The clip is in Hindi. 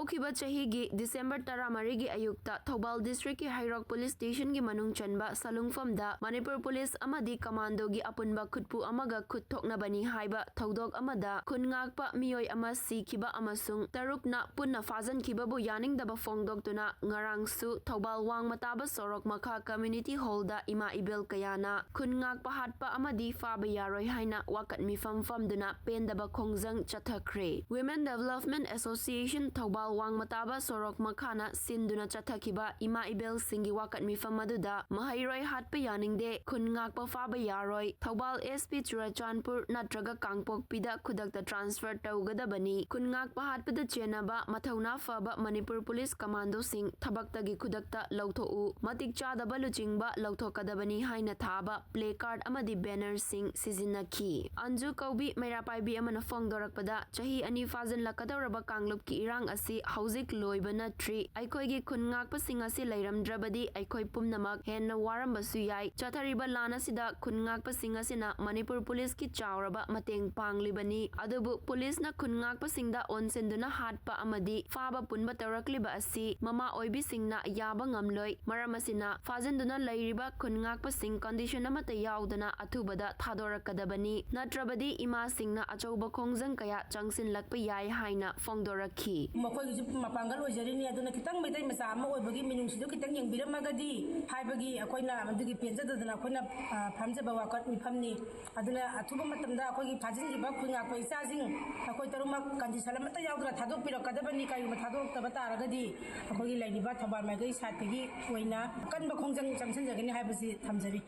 हौखिबा चहीगी दिसंबर 13 गी अयुक्ता थौबाल डिस्ट्रिक्ट की हाईरॉक पुलिस स्टेशन की मनुंग चनबा सलुंगफमदा मणिपुर पुलिस अमदी कमांडो की अपुनबा खुदपु अमगा खुद थोकनबनी हाइबा थौदोक अमदा खुन ngakpa मियोय अमा सीखिबा अमसुंग तरुकना पुन्ना फाजनखिबाबु यानिंगदबा फोंगदोक्तुना ngarangsu थौबाल वांग मताबा सोरक मखा कम्युनिटी हॉलदा इमा इबेल कयाना खुन ngakpa hatpa amadi फाबा यारोय हाइना वाकत मिफम फमदुना पेंदबा खोंगजंग चथखरे Women Development Association Thoubal वांग मताबा सोरक मखाना सिंदुना चथखिबा इमा इबेल सिंगी वाकत मिफम मदुदा महैरोय हाटपा यानिंगदे खुन ngakpa फाबा यारोय थौबाल SP चुराचानपुर नत्रगा कांगपोकपीदा खुदक्ता ट्रांसफर तौगदबनी खुन ngakpa हाटपदा चेनबा मथौना फबा मणिपुर पुलिस कमांडो सिंग थबक्तगी खुदक्ता लौथोउ मतिक चादबा लुचिंगबा लौथोकदबनी हाइना थाबा प्ले कार्ड अमदी बैनर सिंग सिजिनखी अंजु कौबी मैरापाइबी अमना फोंगदोरकपदा चही अनि फाजन लकदौरबा कांगलुप की इरांग असि हौजिक लोइबा नट्री अइखोइगी खुन ngakpasing असि लैरमद्रबदी अइखोइ पुमनमक हेन्ना वारंबसु याइ चथरिबा लान असिदा खुन ngakpasing असिना मणिपुर पुलिस की चावरबा मतेंग पांगलिबनी अदुबु पुलिस ना खुन ngakpasingदा ओनसेंदुना हाटपा अमदी फाबा पुनबा तौरकलिबा असि ममा ओइबी सिंगना याबा ngamloi मरम असिना फाजनदुना लैरिबा खुन ngakpasing कंडीशन अमता याउदना अथुबदा थादोरकदबनी नत्रबदी इमा सिंगना अचौबा खोंगजंग कया चंगसिन लकपा याय हाइना फोंगदोरखी मखोइगिसु मपांगल ओइजरिनी अदुना खितंग मैदै मचा अमा ओइबगी मिनुंसिदु खितंग यंबिरमगदी हाइबगी अखोइना अमदुगी पेंजददना अखोइना फामजबा वाकत मिफमनी अदुना अथुबा मतमदा अखोइगी फाजिनगिबा खुन ngakpa इचाजिंग अखोइ तरुमक कंडीशन अमता याउदना थादोकपिरकदबनी काइमा थादोकतबा तारगदी अखोइगी लैरिबा थौबाल माइगै साइडगी ओइना कनबा खोंजंग चंगसनजगनी हाइबसि थमजरी